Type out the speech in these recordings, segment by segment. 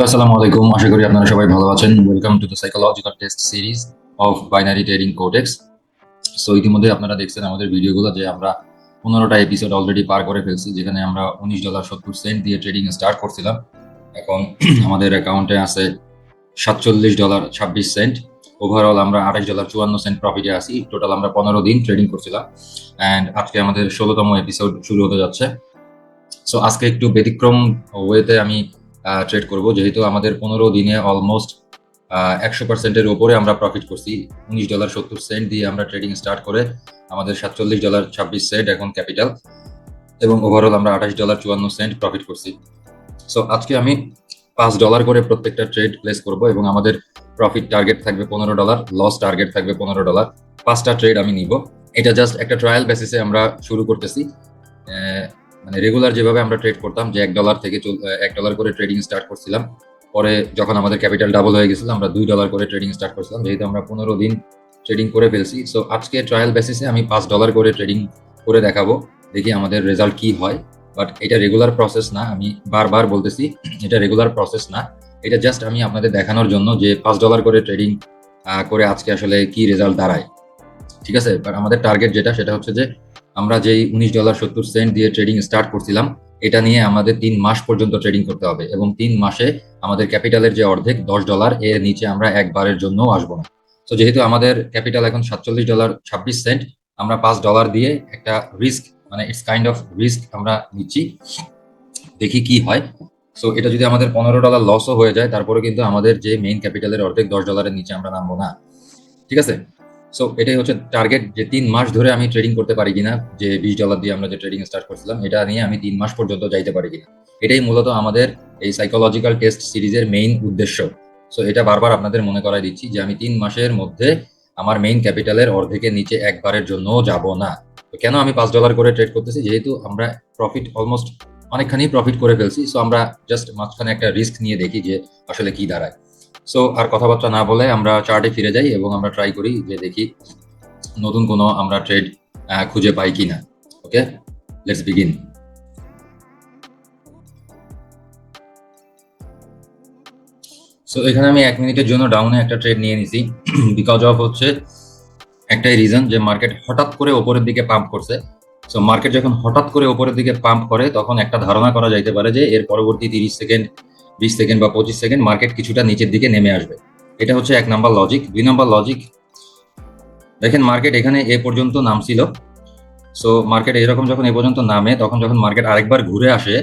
আসসালামু আলাইকুম, আশা করি আপনারা সবাই ভালো আছেন। Welcome to the psychological test series of binary trading codex. So ইতিমধ্যে আপনারা দেখছেন আমাদের ভিডিওগুলো যে আমরা 15টা এপিসোড অলরেডি পার করে ফেলছি, যেখানে আমরা $19.70 দিয়ে ট্রেডিং স্টার্ট করছিলাম। এখন আমাদের অ্যাকাউন্টে আছে $47.26। ওভারঅল আমরা $28.54 প্রফিটে আছি। টোটাল আমরা 15 দিন ট্রেডিং করছিলাম অ্যান্ড আজকে আমাদের 16তম এপিসোড শুরু হতে যাচ্ছে। সো আজকে একটু ব্যতিক্রম ওয়েতে আমি ট্রেড করব, যেহেতু আমাদের 15 দিনে অলমোস্ট 100%-এর উপরে আমরা প্রফিট করছি। $19.70 দিয়ে আমরা ট্রেডিং স্টার্ট করে আমাদের $47.26 এখন ক্যাপিটাল, এবং ওভারঅল আমরা $28.54 প্রফিট করছি। সো আজকে আমি $5 করে প্রত্যেকটা ট্রেড প্লেস করব, এবং আমাদের প্রফিট টার্গেট থাকবে $15, লস টার্গেট থাকবে $15। 5টা ট্রেড আমি নিব। এটা জাস্ট একটা ট্রায়াল বেসিসে আমরা শুরু করতেছি। মানে রেগুলার যেভাবে আমরা ট্রেড করতাম, যে $1 থেকে $1 করে ট্রেডিং স্টার্ট করছিলাম, পরে যখন আমাদের ক্যাপিটাল ডাবল হয়ে গেছিল আমরা $2 করে ট্রেডিং স্টার্ট করছিলাম, যেহেতু আমরা 15 দিন ট্রেডিং করে ফেলছি। সো আজকে ট্রায়াল বেসিসে আমি $5 করে ট্রেডিং করে দেখাবো, দেখি আমাদের রেজাল্ট কি হয়। বাট এটা রেগুলার প্রসেস না, আমি বারবার বলতেছি এটা রেগুলার প্রসেস না। এটা জাস্ট আমি আপনাদের দেখানোর জন্য যে $5 করে ট্রেডিং করে আজকে আসলে কি রেজাল্ট দাঁড়ায়। ঠিক আছে, বাট আমাদের টার্গেট যেটা, সেটা হচ্ছে যে আমরা যেই $19.70 দিয়ে ট্রেডিং স্টার্ট করছিলাম, এটা নিয়ে আমাদের 3 মাস পর্যন্ত ট্রেডিং করতে হবে, এবং 3 মাসে আমাদের ক্যাপিটালের যে অর্ধেক $10 এর নিচে আমরা একবারের জন্য আসবো না। তো যেহেতু আমাদের ক্যাপিটাল এখন $47.26, আমরা $5 দিয়ে একটা রিস্ক, মানে ইটস কাইন্ড অফ রিস্ক আমরা নিচ্ছি, দেখি কি হয়। সো এটা যদি আমাদের $15 লসও হয়ে যায়, তারপরে কিন্তু আমাদের যে মেইন ক্যাপিটালের অর্ধেক $10-এর নিচে আমরা নামবো না। ঠিক আছে, সো এটাই হচ্ছে টার্গেট, যে 3 মাস ধরে আমি ট্রেডিং করতে পারি কিনা, যে $20 দিয়ে আমরা যে ট্রেডিং স্টার্ট করছিলাম এটা নিয়ে আমি 3 মাস পর্যন্ত যাইতে পারি কিনা। এটাই মূলত আমাদের এই সাইকোলজিক্যাল টেস্ট সিরিজের মেইন উদ্দেশ্য। সো এটা বারবার আপনাদের মনে করাই দিচ্ছি যে আমি 3 মাসের মধ্যে আমার মেইন ক্যাপিটালের অর্ধেকের নিচে একবারের জন্য যাব না। তো কেন আমি $5 করে ট্রেড করতেছি, যেহেতু আমরা প্রফিট অলমোস্ট অনেকখানি প্রফিট করে ফেলছি। সো আমরা জাস্ট মাঝখানে একটা রিস্ক নিয়ে দেখি যে আসলে কি দাঁড়ায়। সো আর কথাবার্তা না বলে আমরা চার্টে ফিরে যাই, এবং আমরা ট্রাই করি যে দেখি নতুন কোনো আমরা ট্রেড খুঁজে পাই কিনা। ওকে, লেটস বিগিন। সো এখানে আমি 1 মিনিটের জন্য ডাউনে একটা ট্রেড নিয়ে নিছি, বিকজ অফ হচ্ছে একটাই রিজন, যে মার্কেট হঠাৎ করে ওপরের দিকে পাম্প করছে। সো মার্কেট যখন হঠাৎ করে ওপরের দিকে পাম্প করে, তখন একটা ধারণা করা যাইতে পারে যে এর পরবর্তী 30 সেকেন্ড, 20 সেকেন্ড বা 25 সেকেন্ড মার্কেট কিছুটা নিচের দিকে নেমে আসবে। এটা হচ্ছে 1 নম্বর লজিক। 2 নম্বর লজিক, দেখেন মার্কেট এখানে এ পর্যন্ত নামছিল। সো মার্কেট এরকম যখন এ পর্যন্ত নামে, তখন যখন মার্কেট আরেকবার ঘুরে আসে,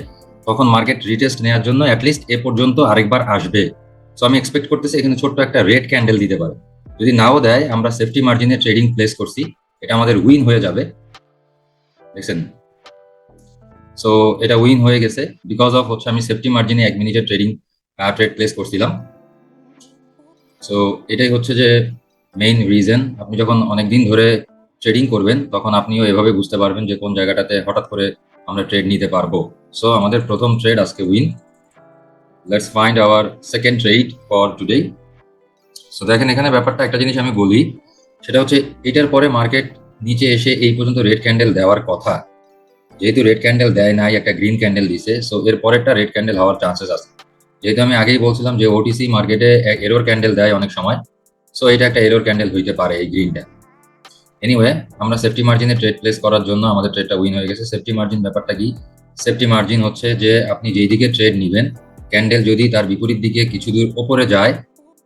তখন মার্কেট রিটেস্ট নেওয়ার জন্য অ্যাটলিস্ট এ পর্যন্ত আরেকবার আসবে। সো আমি এক্সপেক্ট করতেছি এখানে ছোট্ট একটা রেড ক্যান্ডেল দিতে পারে। যদি নাও দেয়, আমরা সেফটি মার্জিনে ট্রেডিং প্লেস করছি, এটা আমাদের উইন হয়ে যাবে। দেখছেন, সো এটা উইন হয়ে গেছে, বিকজ অফ হচ্ছে আমি সেফটি মার্জিনে 1 মিনিটের ট্রেড প্লেস করছিলাম। সো এটাই হচ্ছে যে মেইন রিজন। আপনি যখন অনেকদিন ধরে ট্রেডিং করবেন, তখন আপনিও এভাবে বুঝতে পারবেন যে কোন জায়গাটাতে হঠাৎ করে আমরা ট্রেড নিতে পারবো। সো আমাদের প্রথম ট্রেড আজকে win. Let's find our second trade for today. So দেখেন এখানে ব্যাপারটা একটা জিনিস আমি বলি, সেটা হচ্ছে এটার পরে মার্কেট নিচে এসে এই পর্যন্ত রেড ক্যান্ডেল দেওয়ার কথা। যেহেতু রেড ক্যান্ডেল দেয় নাই, একটা গ্রিন ক্যান্ডেল দিছে, সো এর পরেরটা রেড ক্যান্ডেল হওয়ার চান্সেস আছে। যেহেতু আমি আগেই বলছিলাম যে ওটিসি মার্কেটে এরর ক্যান্ডেল দেয় অনেক সময়, সো এটা একটা এরর ক্যান্ডেল হইতে পারে এই গ্রিনটা। এনিওয়ে, আমরা সেফটি মার্জিনে ট্রেড প্লেস করার জন্য আমাদের ট্রেডটা উইন হয়ে গেছে। সেফটি মার্জিন ব্যাপারটা কি? সেফটি মার্জিন হচ্ছে যে আপনি যেই দিকে ট্রেড নেবেন, ক্যান্ডেল যদি তার বিপরীত দিকে কিছু দূর ওপরে যায়,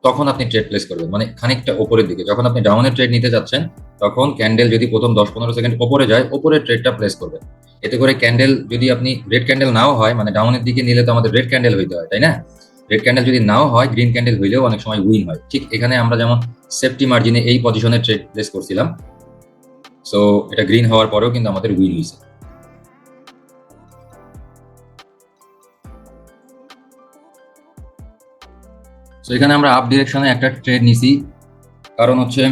তখন আপনি ট্রেড প্লেস করবেন, মানে খানিকটা ওপরের দিকে। যখন আপনি ডাউনে ট্রেড নিতে যাচ্ছেন, তখন ক্যান্ডেল যদি প্রথম 10-15 সেকেন্ড ওপরে যায়, ওপরে ট্রেডটা প্লেস করবেন। এতে করে ক্যান্ডেল যদি আপনি রেড ক্যান্ডেল নাও হয়, মানে ডাউনের দিকে নিলে তো আমাদের রেড ক্যান্ডেল হইতে হয়, তাই না? রেড ক্যান্ডেল যদি নাও হয়, গ্রিন ক্যান্ডেল হইলেও অনেক সময় উইন হয়। ঠিক এখানে আমরা যেমন সেফটি মার্জিনে এই পজিশনে ট্রেড প্লেস করছিলাম, সো এটা গ্রিন হওয়ার পরেও কিন্তু আমাদের উইন হয়েছে। সো এখানে আমরা আপ ডিরেকশনে একটা ট্রেড নিছি, কারণ হচ্ছে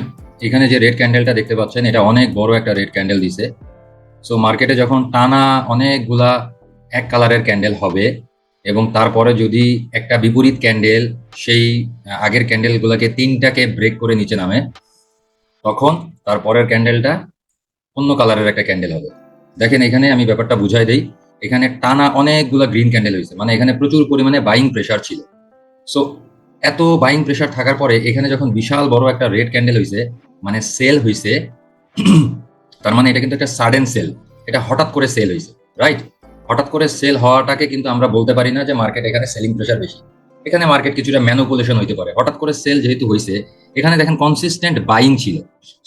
এখানে যে রেড ক্যান্ডেলটা দেখতে পাচ্ছেন, এটা অনেক বড় একটা রেড ক্যান্ডেল দিছে। সো মার্কেটে যখন টানা অনেকগুলা এক কালারের ক্যান্ডেল হবে, এবং তারপরে যদি একটা বিপরীত ক্যান্ডেল সেই আগের ক্যান্ডেলগুলোকে 3টাকে ব্রেক করে নিচে নামে, তখন তারপরের ক্যান্ডেলটা অন্য কালারের একটা ক্যান্ডেল হবে। দেখেন এখানে আমি ব্যাপারটা বুঝাই দেই। এখানে টানা অনেকগুলো গ্রিন ক্যান্ডেল হয়েছে, মানে এখানে প্রচুর পরিমাণে বাইং প্রেসার ছিল। সো এত বাইং প্রেশার থাকার পরে এখানে যখন বিশাল বড় একটা রেড ক্যান্ডেল হয়েছে, মানে সেল হয়েছে, তার মানে এটা কিন্তু একটা সাডেন সেল, এটা হঠাৎ করে সেল হয়েছে, রাইট? হঠাৎ করে সেল হওয়াটাকে কিন্তু আমরা বলতে পারি না যে মার্কেট এখানে সেলিং প্রেশার বেশি। এখানে মার্কেট কিছুটা ম্যানুপুলেশন হইতে পারে। হঠাৎ করে সেল যেহেতু হয়েছে, এখানে দেখেন কনসিস্টেন্ট বাইং ছিল।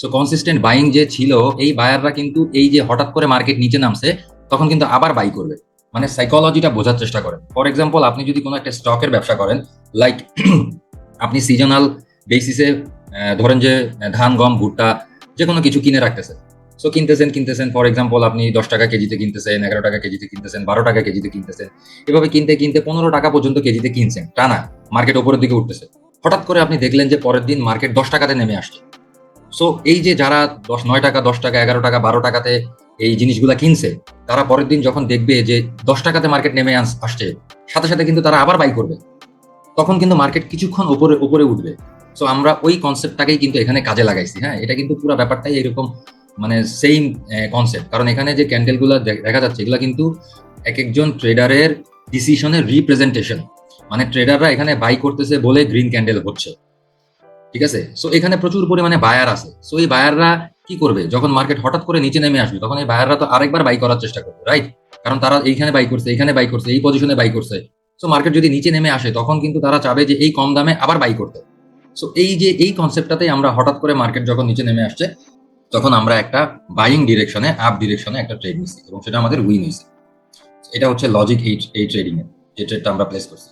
সো কনসিস্টেন্ট বাইং যে ছিল, এই বায়াররা কিন্তু এই যে হঠাৎ করে মার্কেট নিচে নামছে, তখন কিন্তু আবার বাই করবে। মানে সাইকোলজিটা বোঝার চেষ্টা করেন। ফর এক্সাম্পল, আপনি যদি কোনো একটা স্টকের ব্যবসা করেন, লাইক আপনি সিজনাল বেসিসে ধরেন যে ধান, গম, ভুট্টা যে কোনো কিছু কিনে রাখতেছেন। সো কিনতেছেন ফর এক্সাম্পল আপনি 10 টাকা কেজিতে কিনতেছেন, 11 টাকা কেজিতে কিনতেছেন, 12 টাকা কেজিতে কিনতেছেন। এভাবে কিনতে কিনতে 15 টাকা পর্যন্ত কেজিতে কিনছেন, টানা মার্কেট ওপরের দিকে উঠতেছে। হঠাৎ করে আপনি দেখলেন যে পরের দিন মার্কেট 10 টাকাতে নেমে আসছে। সো এই যে যারা 9 টাকা, 10 টাকা, 11 টাকা, 12 টাকাতে এই জিনিসগুলা কিনছে, তারা পরের দিন যখন দেখবে যে 10 টাকাতে মার্কেট নেমে আসছে, সাথে সাথে কিন্তু তারা আবার বাই করবে। তখন কিন্তু মার্কেট কিছুক্ষণ উপরে উপরে উঠবে। সো আমরা ওই কনসেপ্টটাকেই কিন্তু এখানে কাজে লাগাইছি। হ্যাঁ, এটা কিন্তু পুরো ব্যাপারটাই এরকম, মানে সেম কনসেপ্ট। কারণ এখানে যে ক্যান্ডেলগুলো দেখা যাচ্ছে, এগুলো কিন্তু এক একজন ট্রেডারের ডিসিশনের রিপ্রেজেন্টেশন। মানে ট্রেডাররা এখানে বাই করতেছে বলে গ্রিন ক্যান্ডেল হচ্ছে, ঠিক আছে? সো এখানে প্রচুর পরিমাণে বায়ার আছে। সো এই বায়াররা কি করবে, যখন মার্কেট হঠাৎ করে নিচে নেমে আসবে, তখন এই বায়াররা তো আরেকবার বাই করার চেষ্টা করবে, রাইট? কারণ তারা এইখানে বাই করছে, এইখানে বাই করছে, এই পজিশনে বাই করছে। সো মার্কেট যদি নিচে নেমে আসে, তখন কিন্তু তারা চাবে যে এই কম দামে আবার বাই করতে। সো এই যে এই কনসেপ্টটাতেই আমরা হঠাৎ করে মার্কেট যখন নিচে নেমে আসছে, তখন আমরা একটা বাইং ডিরেকশনে, আপ ডিরেকশনে একটা ট্রেড নিছি এবং সেটা আমাদের উইন হয়েছে। এটা হচ্ছে লজিক এই ট্রেডিং এর, যে ট্রেডটা আমরা প্লেস করছি।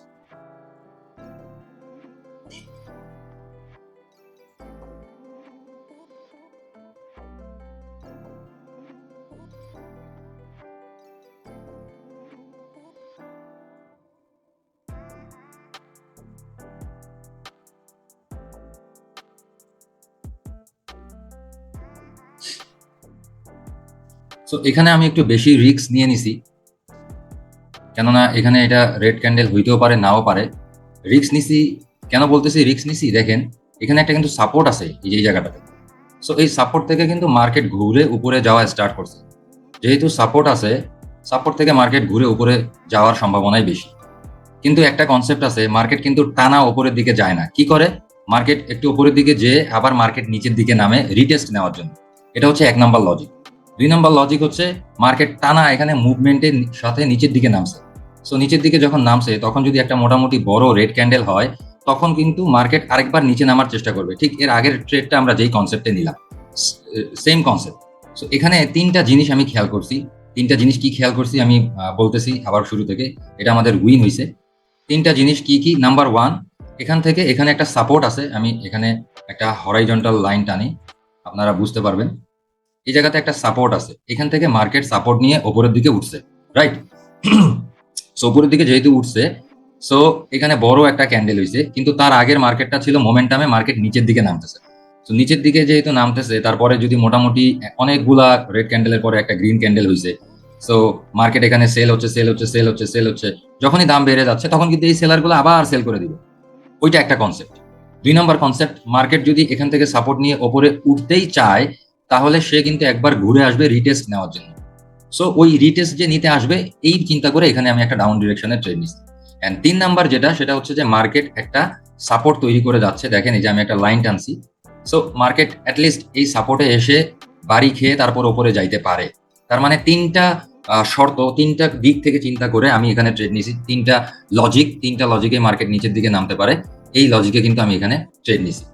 সো এখানে আমি একটু বেশি রিস্ক নিয়ে নিছি, কেননা এখানে এটা রেড ক্যান্ডেল হইতেও পারে, নাও পারে। রিস্ক নিছি কেন বলতেছি রিস্ক নিছি, দেখেন এখানে একটা কিন্তু সাপোর্ট আছে এই যে এই জায়গাটাতে। সো এই সাপোর্ট থেকে কিন্তু মার্কেট ঘুরে উপরে যাওয়া স্টার্ট করছে। যেহেতু সাপোর্ট আছে, সাপোর্ট থেকে মার্কেট ঘুরে উপরে যাওয়ার সম্ভাবনাই বেশি। কিন্তু একটা কনসেপ্ট আছে, মার্কেট কিন্তু টানা উপরের দিকে যায় না। কি করে? মার্কেট একটু উপরের দিকে যেয়ে আবার মার্কেট নিচের দিকে নামে রিটেস্ট নেওয়ার জন্য। এটা হচ্ছে 1 নম্বর লজিক। 2 নম্বর লজিক হচ্ছে মার্কেট টানা এখানে মুভমেন্টের সাথে নিচের দিকে নামছে। সো নিচের দিকে যখন নামছে, তখন যদি একটা মোটামুটি বড় রেড ক্যান্ডেল হয়, তখন কিন্তু মার্কেট আরেকবার নিচে নামার চেষ্টা করবে। ঠিক এর আগের ট্রেডটা আমরা যেই কনসেপ্টে নিলাম, সেম কনসেপ্ট। সো এখানে 3টা জিনিস আমি খেয়াল করছি। 3টা জিনিস কি খেয়াল করছি আমি বলতেছি আবার শুরু থেকে। এটা আমাদের উইন হয়েছে। 3টা জিনিস কি কি? নাম্বার 1, এখান থেকে এখানে একটা সাপোর্ট আছে। আমি এখানে একটা হরাইজন্টাল লাইন টানি, আপনারা বুঝতে পারবেন। এই জায়গাতে একটা সাপোর্ট আছে, এখান থেকে মার্কেট সাপোর্ট নিয়ে ওপরের দিকে উঠছে, রাইট? সো উপরের দিকে যেহেতু উঠছে, সো এখানে বড় একটা ক্যান্ডেল হয়েছে, কিন্তু তার আগের মার্কেটটা ছিল মোমেন্টামে মার্কেট নিচের দিকে নামতেছে। তো নিচের দিকে যেহেতু নামতেছে, তারপরে যদি মোটামুটি অনেকগুলা রেড ক্যান্ডেলের পরে একটা গ্রিন ক্যান্ডেল হয়েছে, সো মার্কেট এখানে সেল হচ্ছে। যখনই দাম বেড়ে যাচ্ছে, তখন কিন্তু এই সেলারগুলো আবার সেল করে দিবে। ওইটা একটা কনসেপ্ট। 2 নম্বর কনসেপ্ট, মার্কেট যদি এখান থেকে সাপোর্ট নিয়ে ওপরে উঠতেই চায়, তাহলে সে কিন্তু একবার ঘুরে আসবে রিটেস্ট নেওয়ার জন্য। সো ওই রিটেস্ট যে নিতে আসবে, এই চিন্তা করে এখানে আমি একটা ডাউন ডিরেকশনে ট্রেড নিচ্ছি। এন্ড 3 নাম্বার যেটা, সেটা হচ্ছে যে মার্কেট একটা সাপোর্ট তৈরি করে যাচ্ছে। দেখেন এই যে আমি একটা লাইন টানছি। সো মার্কেট অ্যাটলিস্ট এই সাপোর্টে এসে বাড়ি খেয়ে তারপর ওপরে যাইতে পারে। তার মানে 3টা শর্ত, 3টা দিক থেকে চিন্তা করে আমি এখানে ট্রেড নিছি। 3টা লজিকে মার্কেট নিচের দিকে নামতে পারে, এই লজিকে কিন্তু আমি এখানে ট্রেড নিছি।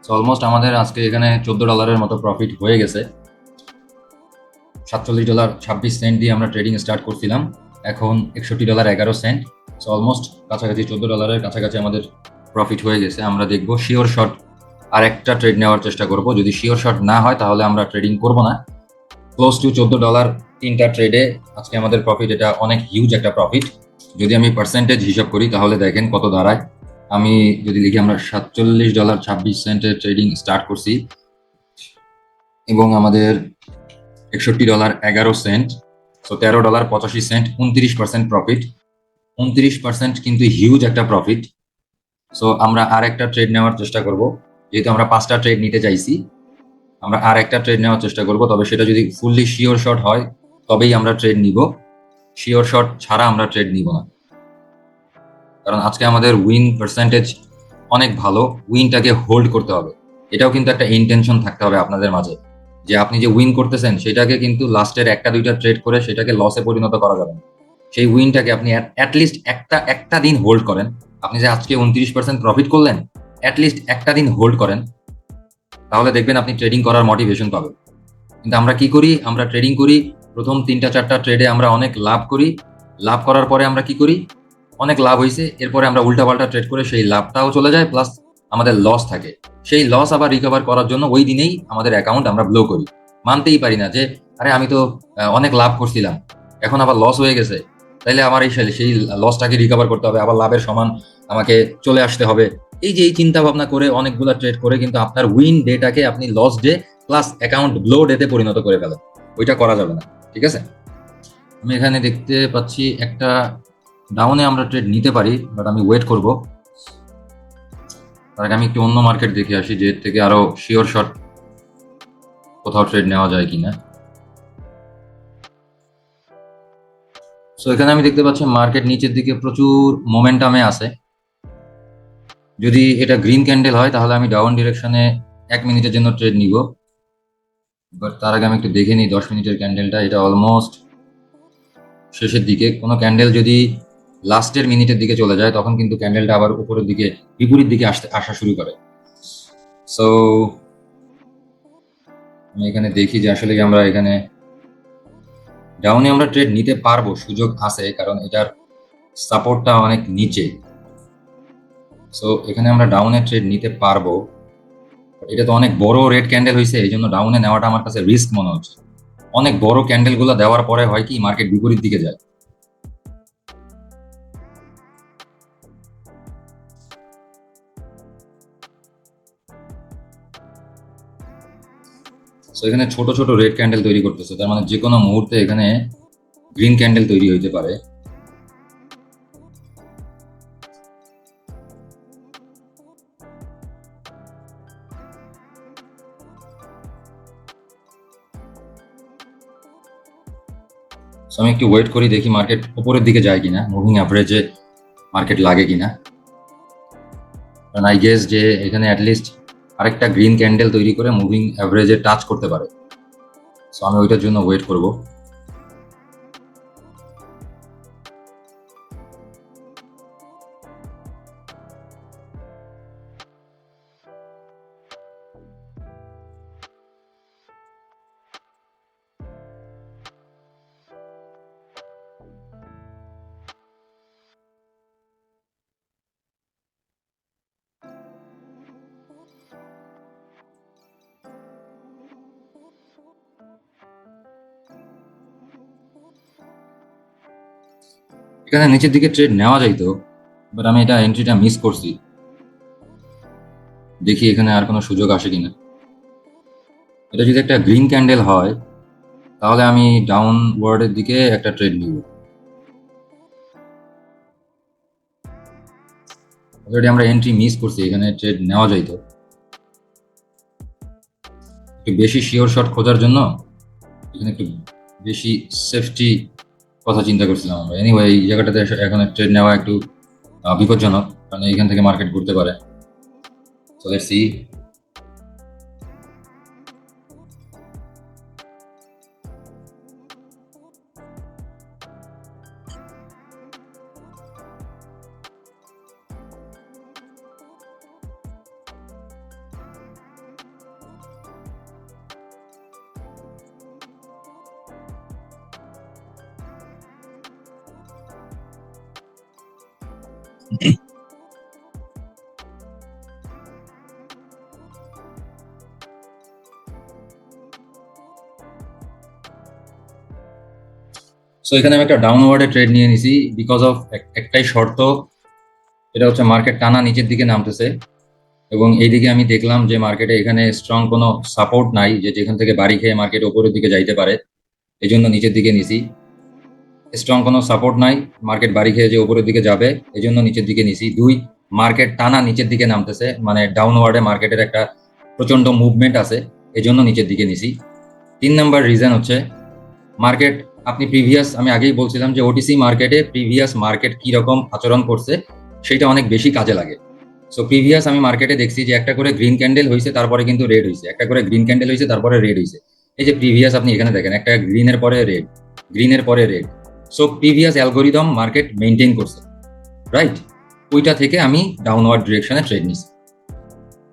সো অলমোস্ট আমাদের আজকে এখানে $14 মতো প্রফিট হয়ে গেছে। $47.26 দিয়ে আমরা ট্রেডিং স্টার্ট করছিলাম, এখন $61.11। সো অলমোস্ট কাছাকাছি $14 কাছাকাছি আমাদের প্রফিট হয়ে গেছে। আমরা দেখবো শিওর শট আর একটা ট্রেড নেওয়ার চেষ্টা করব। যদি শিওর শট না হয়, তাহলে আমরা ট্রেডিং করব না। ক্লোজ টু $14 3টা ট্রেডে আজকে আমাদের প্রফিট, এটা অনেক হিউজ একটা প্রফিট। যদি আমি পার্সেন্টেজ হিসাব করি, তাহলে দেখেন কত দাঁড়ায়। আমি যদি লিখি, আমরা $47.26 ট্রেডিং স্টার্ট করছি এবং আমাদের $61.11। So $13.85, 29% profit. 29% কিন্তু হিউজ একটা প্রফিট। সো আমরা আর একটা ট্রেড নেওয়ার চেষ্টা করব। যেহেতু আমরা 5টা ট্রেড নিতে চাইছি, আমরা আর একটা ট্রেড নেওয়ার চেষ্টা করব। তবে সেটা যদি ফুললি শিওর শট হয়, তবেই আমরা ট্রেড নিব। শিওর শট ছাড়া আমরা ট্রেড নিব না। কারণ আজকে আমাদের উইন পার্সেন্টেজ অনেক ভালো, উইনটাকে হোল্ড করতে হবে। এটাও কিন্তু একটা ইন্টেনশন থাকতে হবে আপনাদের মাঝে, যে আপনি যে উইন করতেছেন সেটাকে কিন্তু লাস্টের একটা দুইটা ট্রেড করে সেটাকে লসে পরিণত করা যাবে না। সেই উইনটাকে আপনি অ্যাটলিস্ট একটা একটা দিন হোল্ড করেন। আপনি যে আজকে 29% প্রফিট করলেন, অ্যাটলিস্ট একটা দিন হোল্ড করেন, তাহলে দেখবেন আপনি ট্রেডিং করার মোটিভেশন পাবেন। কিন্তু আমরা কি করি, আমরা ট্রেডিং করি, প্রথম 3টা 4টা ট্রেডে আমরা অনেক লাভ করি, লাভ করার পরে আমরা কি করি, অনেক লাভ হয়েছে, এরপরে আমরা উল্টাপাল্টা ট্রেড করে সেই লাভটাও চলে যায়, প্লাস আমাদের লস থাকে। সেই লস আবার রিকভার করার জন্য ওই দিনেই আমাদের অ্যাকাউন্ট আমরা ব্লো করি। মানতেই পারি না যে আরে আমি তো অনেক লাভ করছিলাম, এখন আবার লস হয়ে গেছে, তাইলে আমার সেই লসটাকে রিকভার করতে হবে, আবার লাভের সমান আমাকে চলে আসতে হবে। এই যে এই চিন্তা ভাবনা করে অনেকগুলা ট্রেড করে কিন্তু আপনার উইন ডেটাকে আপনি loss day plus account blow ডেতে পরিণত করে ফেলেন। ওইটা করা যাবে না, ঠিক আছে? আমি এখানে দেখতে পাচ্ছি একটা ডাউনে আমরা ট্রেড নিতে পারি, বাট আমি ওয়েট করব। তার আগে আমি একটু অন্য মার্কেট দেখে আসি, যে এর থেকে আরো শিওর শট কোথাও ট্রেড নেওয়া যায় কিনা। সো এখানে আমি দেখতে পাচ্ছি মার্কেট নিচের দিকে প্রচুর মোমেন্টামে আছে। যদি এটা গ্রিন ক্যান্ডেল হয় তাহলে আমি ডাউন ডিরেকশনে 1 মিনিটের জন্য ট্রেড নিব। বাট তার আগে আমি একটু দেখে নিই 10 মিনিটের ক্যান্ডেলটা। এটা অলমোস্ট শেষের দিকে। কোনো ক্যান্ডেল যদি লাস্টের মিনিটের দিকে চলে যায় তখন কিন্তু ক্যান্ডেলটা আবার উপরের দিকে বিপরীত দিকে আসা শুরু করে। সো আমি এখানে দেখি যে আসলে আমরা এখানে ডাউনে আমরা ট্রেড নিতে পারবো, সুযোগ আছে, কারণ এটার সাপোর্টটা অনেক নিচে। সো এখানে আমরা ডাউনে ট্রেড নিতে পারবো। এটা তো অনেক বড় রেড ক্যান্ডেল হয়েছে, এই জন্য ডাউনে নেওয়াটা আমার কাছে রিস্ক মনে হচ্ছে। অনেক বড় ক্যান্ডেল গুলো দেওয়ার পরে হয় কি, মার্কেট বিপরীত দিকে যায়। সো এখানে ছোট ছোট রেড ক্যান্ডেল তৈরি করতেছে, তার মানে যে কোনো মুহূর্তে এখানে গ্রিন ক্যান্ডেল তৈরি হইতে পারে। সো আমি একটু ওয়েট করি, দেখি মার্কেট উপরের দিকে যায় কিনা, মুভিং অ্যাভারেজে মার্কেট লাগে কিনা। কারণ আই গেস যে এখানে অ্যাটলিস্ট আরেকটা গ্রিন ক্যান্ডেল তৈরি করে মুভিং অ্যাভারেজে টাচ করতে পারে। সো আমি ওইটার জন্য ওয়েট করব। এখানে নিচের দিকে ট্রেড নেওয়া যাইতো, বাট আমি এটা এন্ট্রিটা মিস করছি। দেখি এখানে আর কোনো সুযোগ আসে কিনা। এটা যদি একটা গ্রিন ক্যান্ডেল হয় তাহলে আমি ডাউন ওয়ার্ডের দিকে একটা ট্রেড নিব। অলরেডি আমরা এন্ট্রি মিস করছি, এখানে ট্রেড নেওয়া যাইতো। একটু বেশি শিওর শট খোঁজার জন্য এখানে একটু বেশি সেফটি কথা চিন্তা করছিলাম আমরা। এনিওয়ে এই জায়গাটাতে এখন ট্রেড নেওয়া একটু বিপজ্জনক, কারণ এখান থেকে মার্কেট ঘুরতে পারে। So let's see. সো এখানে আমি একটা ডাউনওয়ার্ডে ট্রেড নিয়ে নিছি বিকজ অফ একটাই শর্ত, এটা হচ্ছে মার্কেট টানা নিচের দিকে নামতেছে, এবং এইদিকে আমি দেখলাম যে মার্কেটে এখানে স্ট্রং কোনো সাপোর্ট নাই, যে যেখান থেকে বাড়ি খেয়ে মার্কেট উপরের দিকে যাইতে পারে, এই জন্য নিচের দিকে নিছি। স্ট্রং কোনো সাপোর্ট নাই, মার্কেট বাড়ি খেয়ে যে উপরের দিকে যাবে, এই জন্য নিচের দিকে নিছি। 2, মার্কেট টানা নিচের দিকে নামতেছে, মানে ডাউনওয়ার্ডে মার্কেটের একটা প্রচন্ড মুভমেন্ট আছে, এই জন্য নিচের দিকে নিছি। 3 নাম্বার রিজন হচ্ছে মার্কেট, আপনি প্রিভিয়াস, আমি আগেই বলছিলাম যে ওটিসি মার্কেটে প্রিভিয়াস মার্কেট কি রকম আচরণ করছে সেটা অনেক বেশি কাজে লাগে। সো প্রিভিয়াস আমি মার্কেটে দেখছি যে একটা করে গ্রিন ক্যান্ডেল হয়েছে, তারপরে কিন্তু রেড হয়েছে, একটা করে গ্রিন ক্যান্ডেল হয়েছে, তারপরে রেড হয়েছে। এই যে প্রিভিয়াস আপনি এখানে দেখেন, একটা গ্রিনের পরে রেড, গ্রিনের পরে red. So previous algorithm market maintain করছে, রাইট? ওইটা থেকে আমি ডাউনওয়ার্ড ডিরেকশনে ট্রেড নিছি।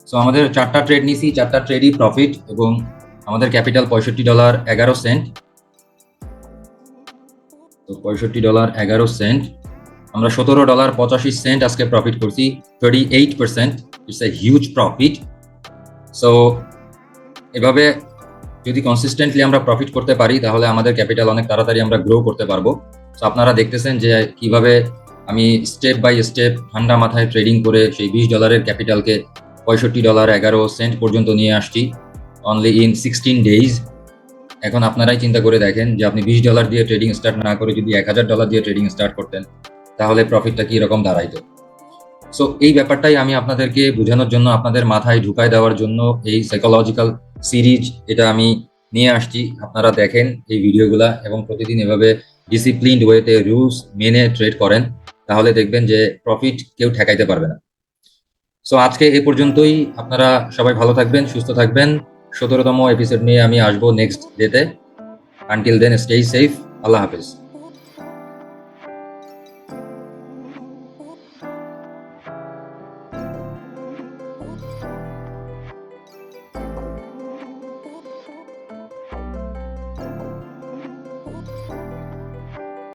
সো আমাদের 4টা ট্রেড নিছি, 4টা ট্রেডই প্রফিট, এবং আমাদের ক্যাপিটাল $65.11। তো $65.11, আমরা $17.85 আজকে প্রফিট করছি, 38%। It's a huge profit. So এভাবে যদি কনসিস্টেন্টলি আমরা প্রফিট করতে পারি, তাহলে আমাদের ক্যাপিটাল অনেক তাড়াতাড়ি আমরা গ্রো করতে পারবো। সো আপনারা দেখতেছেন যে কিভাবে আমি স্টেপ বাই স্টেপ ঠান্ডা মাথায় ট্রেডিং করে সেই $20 ক্যাপিটালকে $65.11 পর্যন্ত নিয়ে আসছি, অনলি ইন 16 ডেজ। এখন আপনারাই চিন্তা করে দেখেন যে আপনি $20 দিয়ে ট্রেডিং স্টার্ট না করে যদি $1000 দিয়ে ট্রেডিং স্টার্ট করতেন, তাহলে প্রফিটটা কি রকম দাঁড়াইতো। সো এই ব্যাপারটাই আমি আপনাদেরকে বোঝানোর জন্য, আপনাদের মাথায় ঢুকায় দেওয়ার জন্য এই সাইকোলজিক্যাল সিরিজ এটা আমি নিয়ে আসছি। আপনারা দেখেন এই ভিডিওগুলা এবং প্রতিদিন এভাবে ডিসিপ্লিনড ওয়েতে রুলস মেনে ট্রেড করেন, তাহলে দেখবেন যে প্রফিট কেউ ঠেকাইতে পারবে না। সো আজকে এ পর্যন্তই। আপনারা সবাই ভালো থাকবেন, সুস্থ থাকবেন। 17তম এপিসোড নিয়ে আমি আসবো নেক্সট ডেতে। Until then stay safe. আল্লাহ হাফেজ।